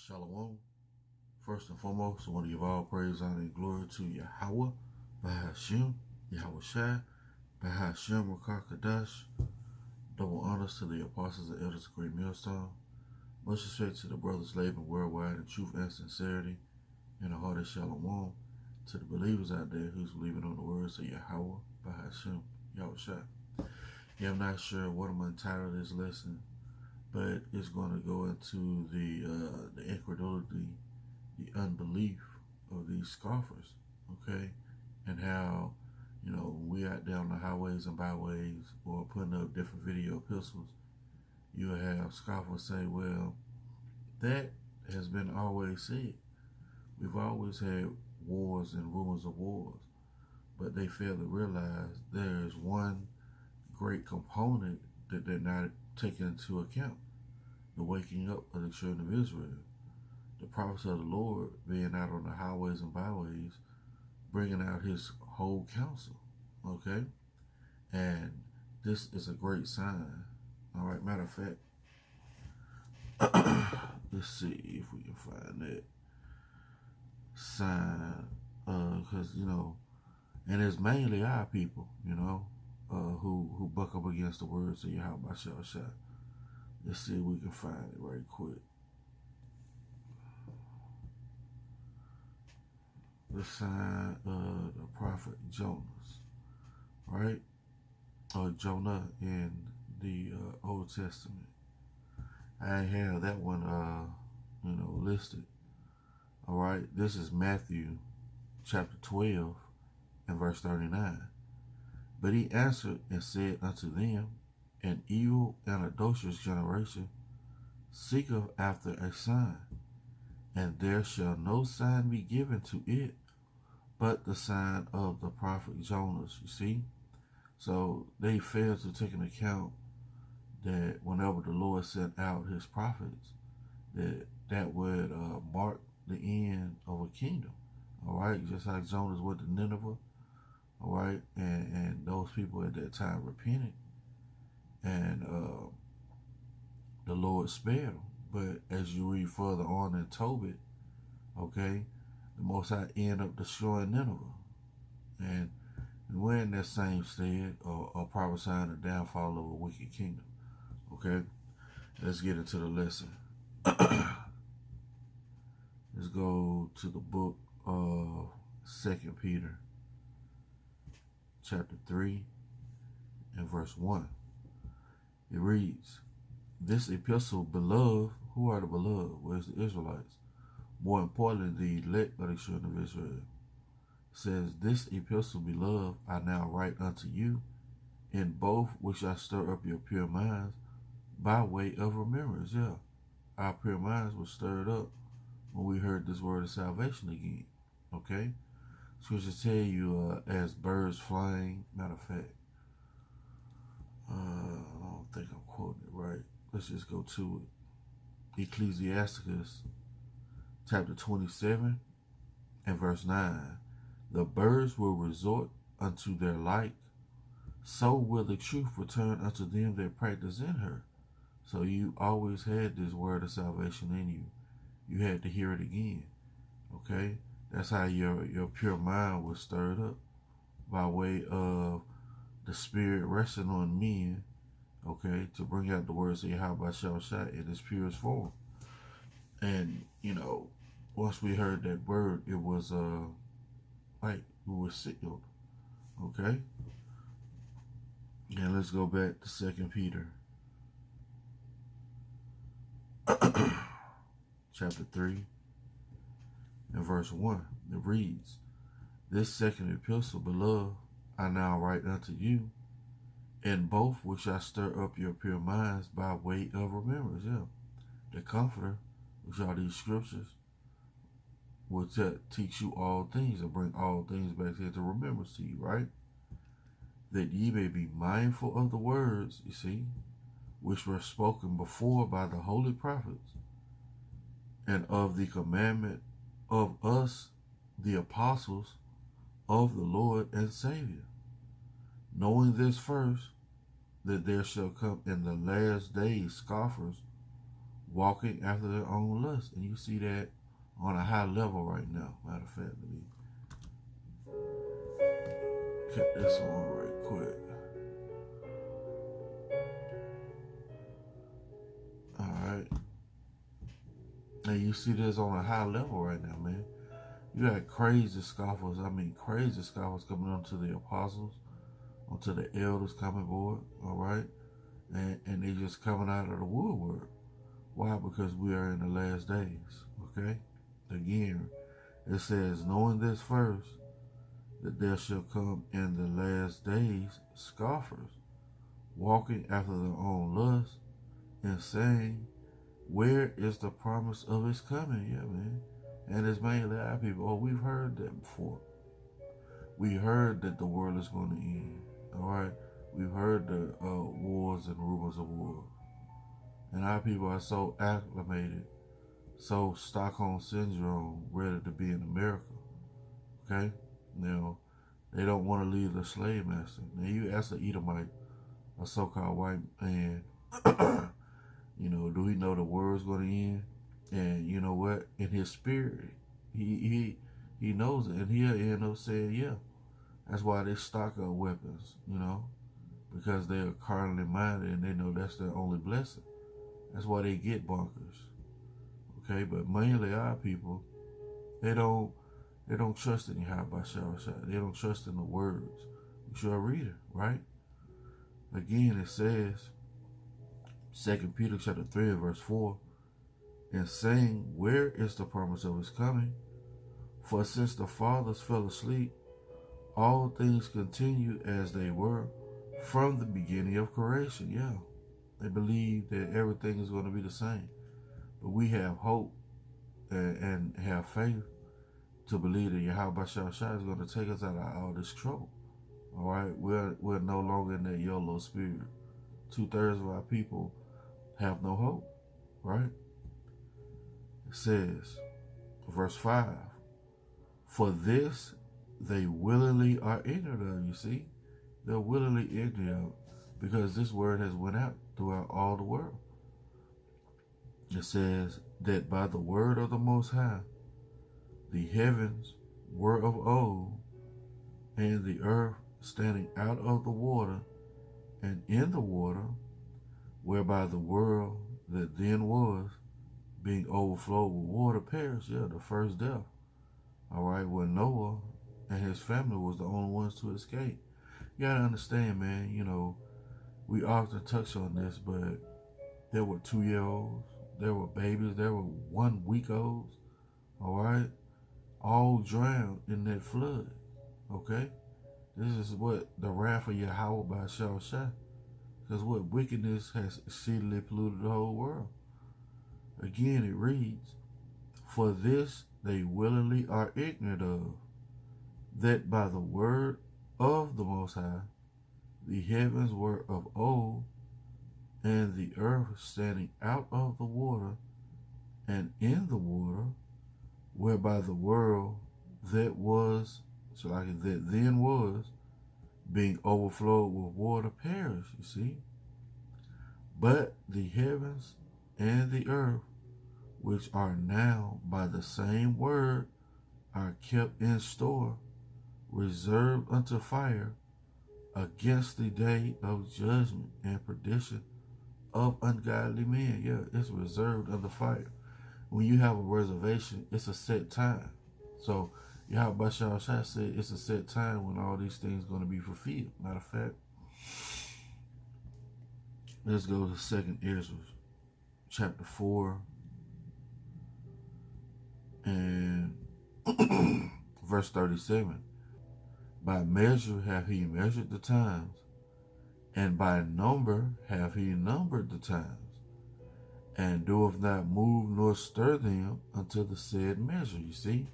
Shalom. First and foremost, I want to give all praise, honor, and glory to Yahweh, Bahashim, Yahweh Shai, Bahashim, Rakar Kadash. Double honors to the apostles and elders of Great Millstone. Much respect to the brothers laboring worldwide in truth and sincerity, and a heart of Shalom to the believers out there who's believing on the words of Yahweh, Bahashim, Yahweh Shai. Yeah, I'm not sure what I'm entitled this lesson, but it's going to go into the incredulity, the unbelief of these scoffers, okay? And how, we out there on the highways and byways or putting up different video epistles, you have scoffers say, well, that has been always said. We've always had wars and rumors of wars, but they fail to realize there's one great component that they're not taking into account: the waking up of the children of Israel, the prophets of the Lord being out on the highways and byways, bringing out his whole counsel, okay? And this is a great sign. All right, matter of fact, let's see if we can find that sign, because, and it's mainly our people, who buck up against the words of Yahweh Shai. Let's see if we can find it right quick. The sign of the prophet Jonas, right? Or Jonah in the Old Testament. I have that one, listed. All right, this is Matthew chapter 12 and verse 39. But he answered and said unto them, an evil and adulterous generation seeketh after a sign, and there shall no sign be given to it but the sign of the prophet Jonas. You see? So they failed to take into account that whenever the Lord sent out his prophets, that would mark the end of a kingdom. All right? Just like Jonas went to Nineveh. All right? And those people at that time repented. And the Lord spared them. But as you read further on in Tobit, okay, the Most High end up destroying Nineveh. And we're in that same stead, or prophesying the downfall of a wicked kingdom. Okay? Let's get into the lesson. Let's go to the book of 2 Peter, chapter 3, and verse 1. It reads, this epistle, beloved, who are the beloved? Where's the Israelites? More importantly, the elect of the children of Israel. Says, this epistle, beloved, I now write unto you, in both which I stir up your pure minds by way of remembrance. Yeah, our pure minds were stirred up when we heard this word of salvation again. Okay? Scriptures tell you, as birds flying. Matter of fact, I don't think I'm quoting it right. Let's just go to it. Ecclesiasticus chapter 27 and verse 9. The birds will resort unto their like, so will the truth return unto them that practice in her. So you always had this word of salvation in you. You had to hear it again. Okay? That's how your pure mind was stirred up, by way of the Spirit resting on men, okay, to bring out the words of Yahweh Shai in its purest form. And, once we heard that word, it was like we were sealed. Okay? And let's go back to 2 Peter chapter 3 and verse 1. It reads, this second epistle, beloved, I now write unto you, in both which I stir up your pure minds by way of remembrance. Yeah. The Comforter, which are these scriptures, will teach you all things and bring all things back into remembrance to you, right? That ye may be mindful of the words, you see, which were spoken before by the holy prophets, and of the commandment of us, the apostles of the Lord and Savior, knowing this first, that there shall come in the last days scoffers, walking after their own lust. And you see that on a high level right now. Matter of fact, let me cut this on right quick. Alright. And you see this on a high level right now, man. You got crazy scoffers, crazy scoffers coming onto the apostles, onto the elders coming aboard, alright? And they just coming out of the woodwork. Why? Because we are in the last days, okay? Again, it says, knowing this first, that there shall come in the last days scoffers, walking after their own lust, and saying, where is the promise of his coming? Yeah, man. And it's mainly our people. Oh, we've heard that before. We heard that the world is going to end, all right? We've heard the wars and rumors of war. And our people are so acclimated, so Stockholm Syndrome, ready to be in America, okay? Now, they don't want to leave the slave master. Now, you ask an Edomite, a so-called white man, you know, do he know the world's going to end? And you know what? In his spirit, he knows it, and he'll end up saying, yeah. That's why they stock up weapons, you know, because they are carnally minded and they know that's their only blessing. That's why they get bunkers, okay? But mainly our people, they don't trust in Yahweh Shah. They don't trust in the words. You should read it, right? Again, it says, 2 Peter chapter 3 verse 4, and saying, where is the promise of his coming? For since the fathers fell asleep, all things continue as they were from the beginning of creation. Yeah, they believe that everything is going to be the same. But we have hope and have faith to believe that Yahweh Shah is going to take us out of all this trouble. All right, we're no longer in that YOLO spirit. 2/3 of our people have no hope, right? It says, verse 5, for this they willingly are ignorant of. You see, they're willingly ignorant of, because this word has went out throughout all the world. It says that by the word of the Most High, the heavens were of old, and the earth standing out of the water and in the water, whereby the world that then was, being overflowed with water, perished. Yeah, the first death. All right, when Noah and his family was the only ones to escape. You gotta understand, man, you know, we often touch on this, but there were 2-year-olds, there were babies, there were 1-week-olds, all right, all drowned in that flood, okay? This is what the wrath of Yahweh by Shah, because what wickedness has exceedingly polluted the whole world. Again, it reads, for this they willingly are ignorant of, that by the word of the Most High, the heavens were of old, and the earth standing out of the water and in the water, whereby the world that was, so like that then was, being overflowed with water, perished, you see. But the heavens and the earth, which are now by the same word, are kept in store, reserved unto fire, against the day of judgment and perdition of ungodly men. Yeah, it's reserved under fire. When you have a reservation, it's a set time. So Yahweh Shah said it's a set time when all these things are going to be fulfilled. Matter of fact, let's go to 2 Ezra chapter 4 and verse 37. By measure have he measured the times, and by number have he numbered the times, and doeth not move nor stir them until the said measure. You see?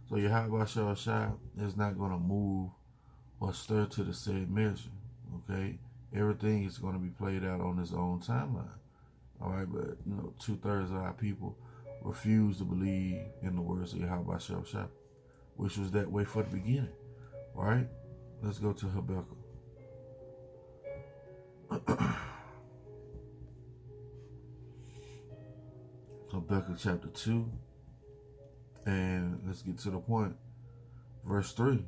So Yahweh Shah is not going to move or stir to the said measure. Okay? Everything is going to be played out on his own timeline. All right? But, you know, 2/3 of our people refuse to believe in the words of Yahweh Shah, which was that way for the beginning. All right? Let's go to Habakkuk. Habakkuk chapter 2. And let's get to the point. Verse 3.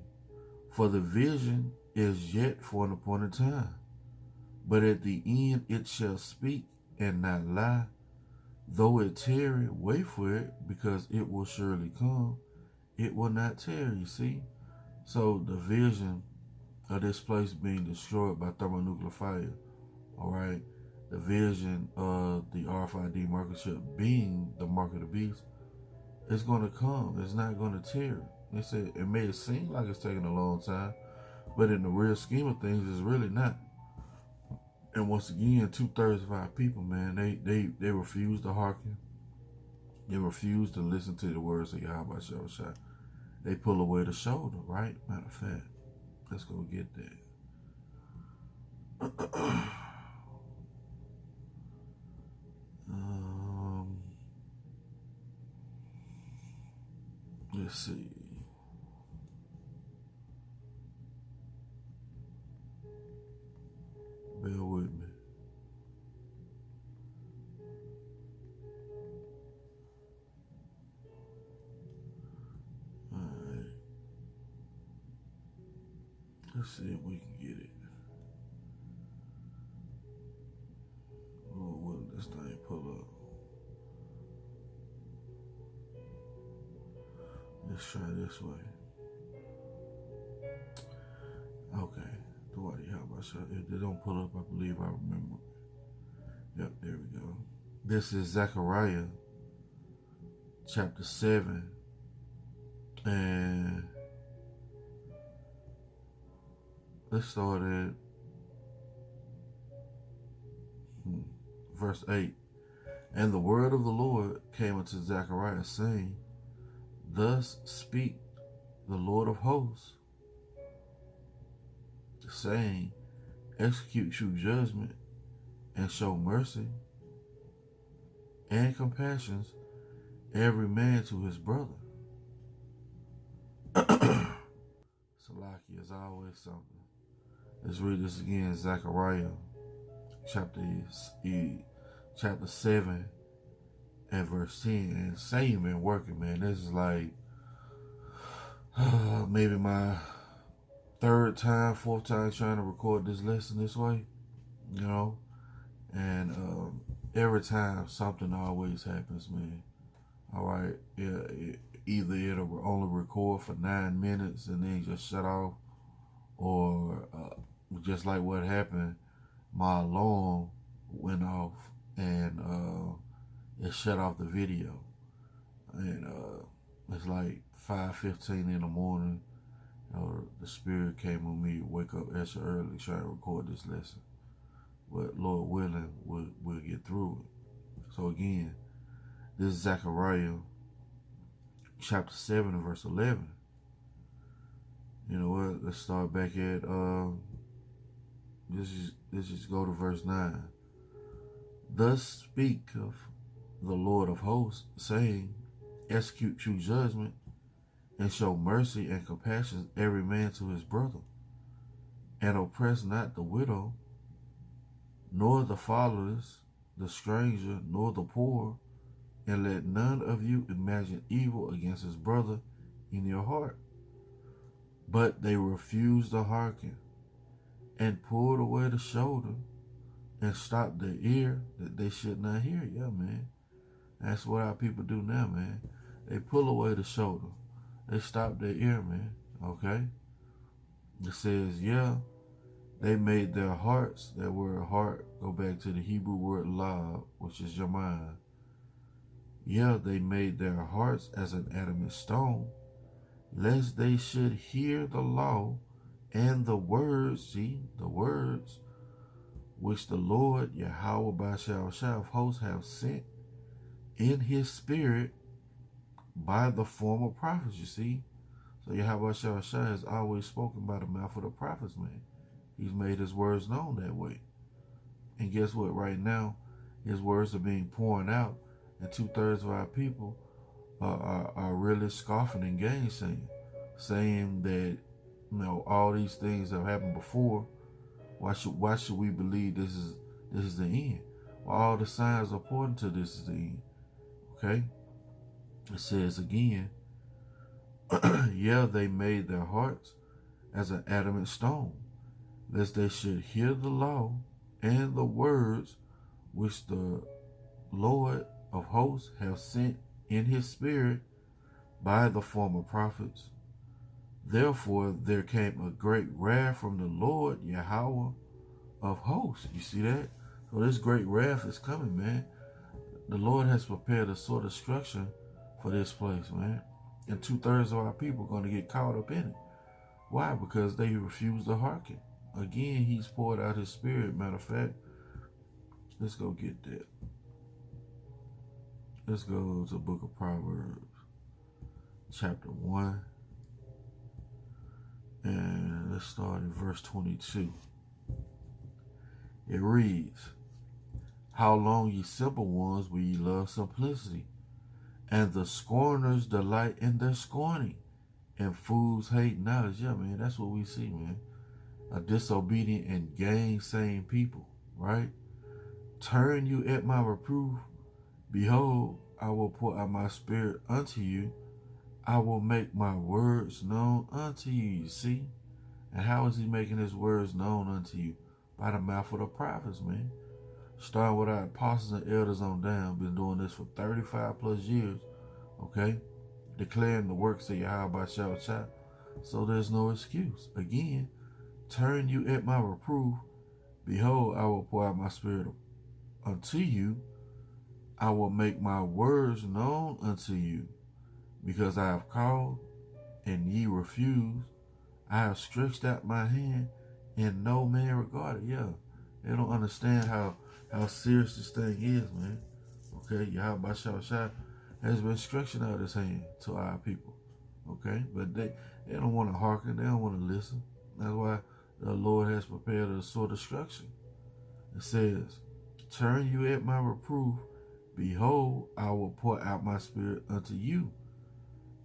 For the vision is yet for an appointed time, but at the end it shall speak and not lie. Though it tarry, wait for it, because it will surely come. It will not tarry, you see? So the vision of this place being destroyed by thermonuclear fire, all right? The vision of the RFID market ship being the mark of the beast is going to come. It's not going to tarry. They said it may seem like it's taking a long time, but in the real scheme of things, it's really not. And once again, 2/3 of our people, man, they refuse to hearken. They refuse to listen to the words of Yahweh Shah. They pull away the shoulder, right? Matter of fact, let's go get that. Let's see. Bear with me. All right. Let's see if we can get it. Lord, will this thing pull up? Let's try this way. Okay. If they don't pull up, I believe I remember. Yep, there we go. This is Zechariah chapter 7. And let's start at verse 8. And the word of the Lord came unto Zechariah, saying, Thus speak the Lord of hosts, saying, execute true judgment and show mercy and compassion every man to his brother. Salaki is always something. Let's read this again. Zechariah chapter 7 and verse 10. And same been working, man. This is like maybe my fourth time trying to record this lesson this way, you know, and every time something always happens, man. All right, either it'll only record for 9 minutes and then just shut off, or just like what happened, my alarm went off and it shut off the video, and it's like 5:15 in the morning. You know, the spirit came on me to wake up extra early trying to record this lesson. But Lord willing, we'll get through it. So again, this is Zechariah chapter 7 and verse 11. You know what? Let's start back at let's just go to verse 9. Thus speaketh the Lord of hosts, saying, execute true judgment and show mercy and compassion every man to his brother, and oppress not the widow, nor the fatherless, the stranger, nor the poor, and let none of you imagine evil against his brother in your heart. But they refused to hearken, and pulled away the shoulder, and stopped their ear that they should not hear. Yeah, man. That's what our people do now, man. They pull away the shoulder. They stop their ear, man. Okay? It says, yeah, they made their hearts, that word heart, go back to the Hebrew word lab, which is your mind. Yeah, they made their hearts as an adamant stone, lest they should hear the law and the words, see, the words, which the Lord, Yahweh Bashal of hosts, have sent in his spirit by the form of prophets, you see. So Yahweh Shah has always spoken by the mouth of the prophets, man. He's made his words known that way. And guess what? Right now, his words are being poured out, and 2/3 of our people are really scoffing and gainsaying, saying that, you know, all these things have happened before. Why should we believe this is the end? Well, all the signs are pointing to this is the end. Okay? It says again, yeah, they made their hearts as an adamant stone, lest they should hear the law and the words which the Lord of hosts have sent in his spirit by the former prophets. Therefore there came a great wrath from the Lord Yahweh of hosts. You see that? So this great wrath is coming, man. The Lord has prepared a sort of destruction for this place, man. And 2/3 of our people are going to get caught up in it. Why? Because they refuse to hearken. Again, he's poured out his spirit. Matter of fact, let's go get that. Let's go to the book of Proverbs, chapter 1. And let's start in verse 22. It reads, how long, ye simple ones, will ye love simplicity? And the scorners delight in their scorning, and fools hate knowledge. Yeah, man, that's what we see, man. A disobedient and gainsaying people, right? Turn you at my reproof. Behold, I will pour out my spirit unto you. I will make my words known unto you. You see? And how is he making his words known unto you? By the mouth of the prophets, man. Starting with our apostles and elders on down. Been doing this for 35 plus years. Okay? Declaring the works of Yahweh Shah. So there's no excuse. Again, turn you at my reproof. Behold, I will pour out my spirit unto you. I will make my words known unto you. Because I have called, and ye refuse. I have stretched out my hand, and no man regarded. Yeah, they don't understand how serious this thing is, man. Okay, Yahweh Shah has been stretching out his hand to our people. Okay, but they don't want to hearken. They don't want to listen. That's why the Lord has prepared a sort of destruction. It says, turn you at my reproof. Behold, I will pour out my spirit unto you.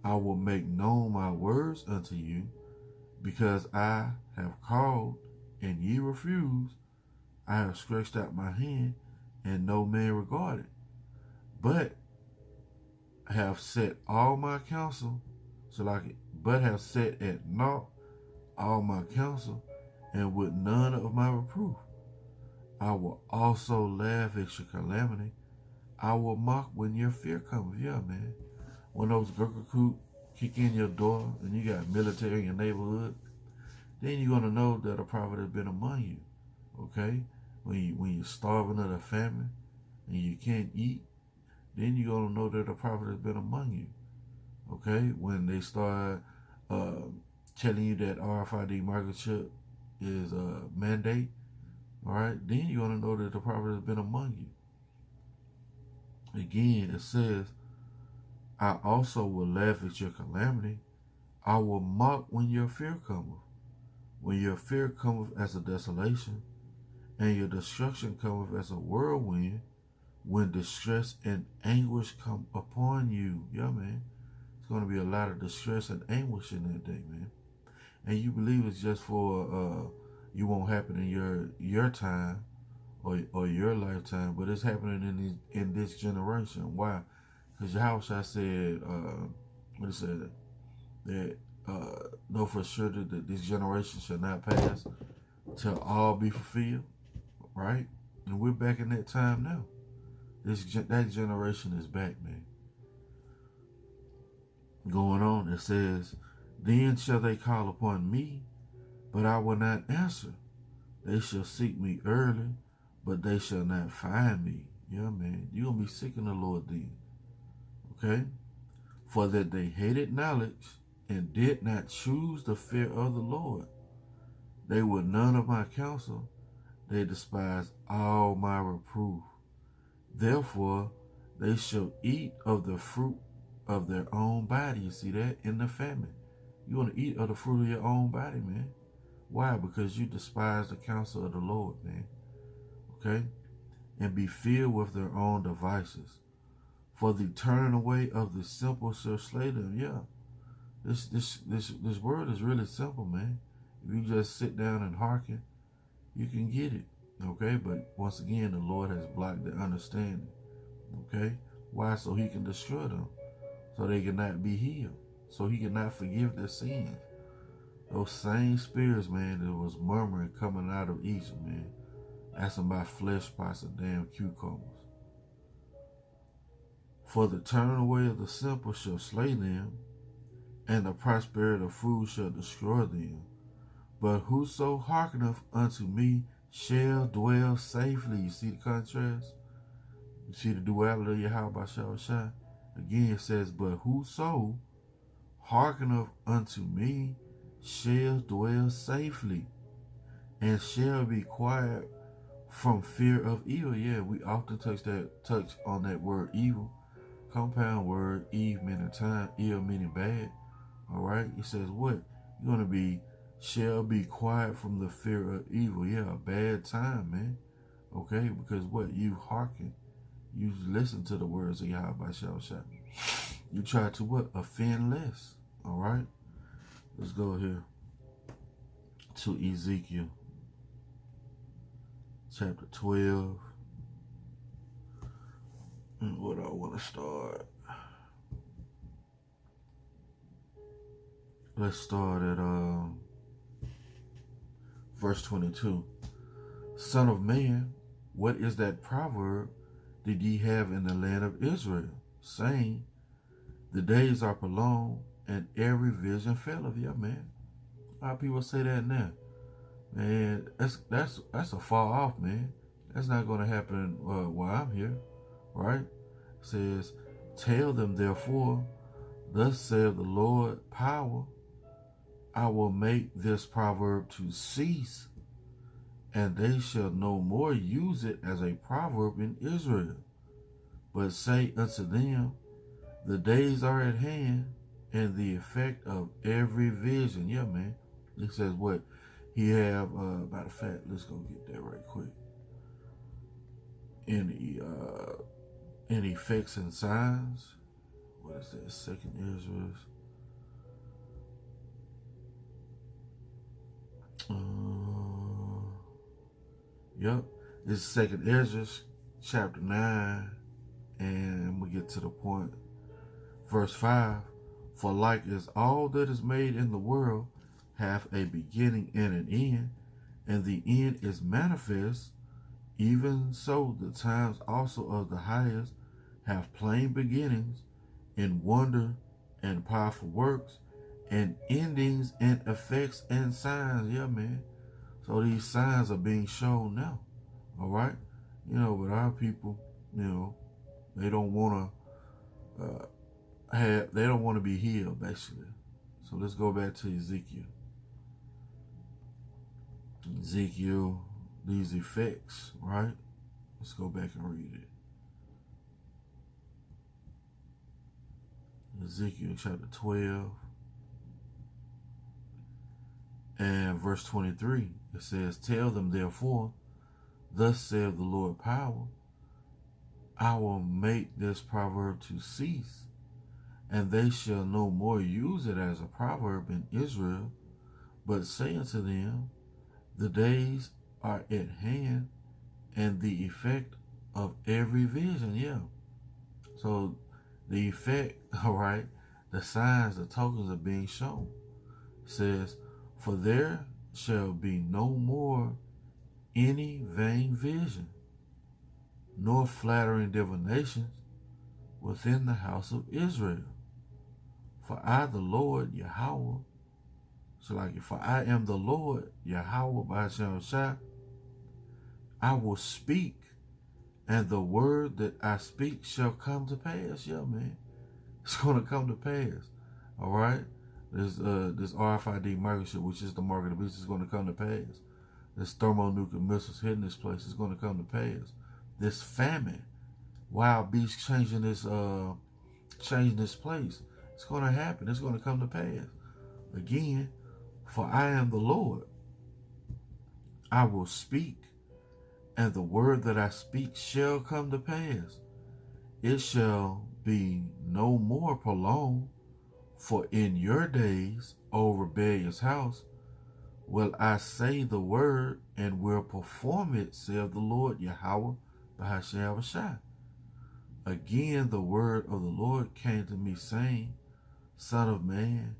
I will make known my words unto you, because I have called, and ye refuse. I have stretched out my hand, and no man regarded. But have set all my counsel, but have set at naught all my counsel, and with none of my reproof. I will also laugh at your calamity. I will mock when your fear comes. Yeah, man. When those Gurkha kick in your door and you got military in your neighborhood, then you're going to know that a prophet has been among you. Okay? When you're starving of the famine and you can't eat, then you're going to know that a prophet has been among you. Okay? When they start telling you that RFID microchip is a mandate, all right, then you're going to know that the prophet has been among you. Again, it says, I also will laugh at your calamity. I will mock when your fear cometh. When your fear cometh as a desolation, and your destruction cometh as a whirlwind, when distress and anguish come upon you. Yeah, man. It's going to be a lot of distress and anguish in that day, man. And you believe it's just for, you won't happen in your time or your lifetime, but it's happening in this generation. Why? Because Yahweh said, what he said, that know for sure that this generation shall not pass till all be fulfilled, right? And we're back in that time now. That generation is back, man. Going on, it says, then shall they call upon me, but I will not answer. They shall seek me early, but they shall not find me. Yeah, man. You're going to be seeking the Lord then. Okay? For that they hated knowledge and did not choose the fear of the Lord. They were none of my counsel. They despised all my reproof. Therefore, they shall eat of the fruit of their own body. You see that? In the famine. You want to eat of the fruit of your own body, man. Why? Because you despise the counsel of the Lord, man. Okay? And be filled with their own devices. For the turning away of the simple shall slay them. Yeah. This word is really simple, man. If you just sit down and hearken, you can get it. Okay? But once again, the Lord has blocked the understanding. Okay? Why? So he can destroy them, so they cannot be healed, so he cannot forgive their sins. Those same spirits, man, that was murmuring coming out of Egypt, man, asking about flesh pots and damn cucumbers. For the turning away of the simple shall slay them, and the prosperity of fools shall destroy them. But whoso hearkeneth unto me shall dwell safely. You see the contrast? You see the duality of Yahweh Shah? Again, it says, but whoso hearkeneth unto me shall dwell safely, and shall be quiet from fear of evil. Yeah, we often touch on that word evil. Compound word, Eve meaning time, ill meaning bad. All right, it says what? You're going to be, shall be quiet from the fear of evil. Yeah, a bad time, man. Okay, because what? You hearken. You listen to the words of Yahweh Shah. You try to what? Offend less. All right, let's go here to Ezekiel chapter 12. And what I want to start. Let's start at verse 22. Son of man, what is that proverb did ye have in the land of Israel, saying, the days are prolonged, and every vision faileth? Yeah, man. A lot of people say that now. Man, that's a far off, man. That's not going to happen while I'm here, right? It says, tell them therefore, thus saith the Lord power, I will make this proverb to cease, and they shall no more use it as a proverb in Israel, but say unto them, the days are at hand, and the effect of every vision. Yeah, man. It says what? He have, matter of fact, let's go get that right quick. In effects and signs. What is that? Second Ezra. Yep. This is Second Ezra, chapter 9, and we get to the point. Verse 5. For like as all that is made in the world hath a beginning and an end, and the end is manifest, even so the times also of the highest have plain beginnings, in wonder and powerful works, and endings and effects and signs. Yeah, man. So these signs are being shown now. All right? You know, but our people, you know, they don't want to they don't want to be healed, basically. So let's go back to Ezekiel. Ezekiel, these effects, right? Let's go back and read it. Ezekiel chapter 12 and verse 23. It says, tell them therefore, thus saith the Lord power, I will make this proverb to cease, and they shall no more use it as a proverb in Israel, but say unto them, the days are at hand, and the effect of every vision. Yeah. So the effect, all right, the signs, the tokens are being shown. It says, for there shall be no more any vain vision, nor flattering divinations within the house of Israel. For I, the Lord, Yahweh, for I am the Lord, Yahweh, by Shah, I will speak, and the word that I speak shall come to pass. Yeah, man. It's going to come to pass. All right? This RFID microchip, which is the mark of the beast, is going to come to pass. This thermonuclear missiles hitting this place is going to come to pass. This famine, wild beasts changing this place, it's going to happen. It's going to come to pass. Again, for I am the Lord. I will speak, and the word that I speak shall come to pass. It shall be no more prolonged, for in your days, O rebellious house, will I say the word, and will perform it, saith the Lord Yahweh, Bahashah. Again, the word of the Lord came to me, saying, Son of man,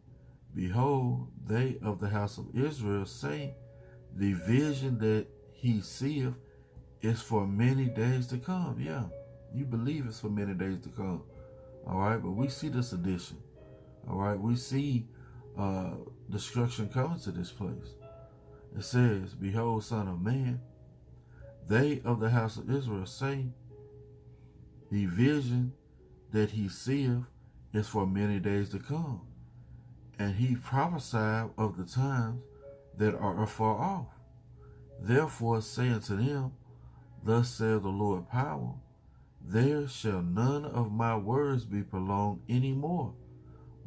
behold, they of the house of Israel say, the vision that he seeth is for many days to come. Yeah, you believe it's for many days to come. All right, but we see this addition. All right, we see destruction coming to this place. It says, Behold, Son of man, they of the house of Israel say, the vision that he seeth is for many days to come. And he prophesied of the times that are afar off. Therefore say unto them, Thus saith the Lord power, there shall none of my words be prolonged any more,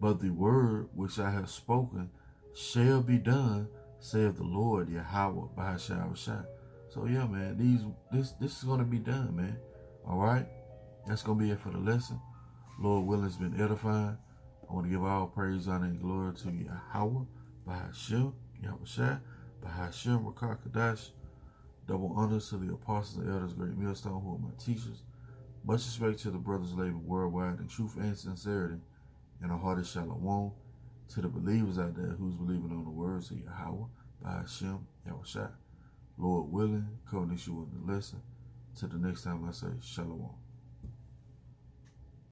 but the word which I have spoken shall be done, saith the Lord Yahweh Bahashah. So yeah, man, this is going to be done, man. All right, that's going to be it for the lesson. Lord willing, it's been edifying. I want to give all praise, honor, and glory to Yahweh Bahashah, Yahweh Bahashah Rakakadash. Double honors to the apostles and elders, great millstone, who are my teachers. Much respect to the brothers labor worldwide in truth and sincerity, and a hearty shalom to the believers out there who's believing on the words of Yahweh Bahasham Yahushua. Lord willing, covenant you in the lesson. Till the next time I say shalom.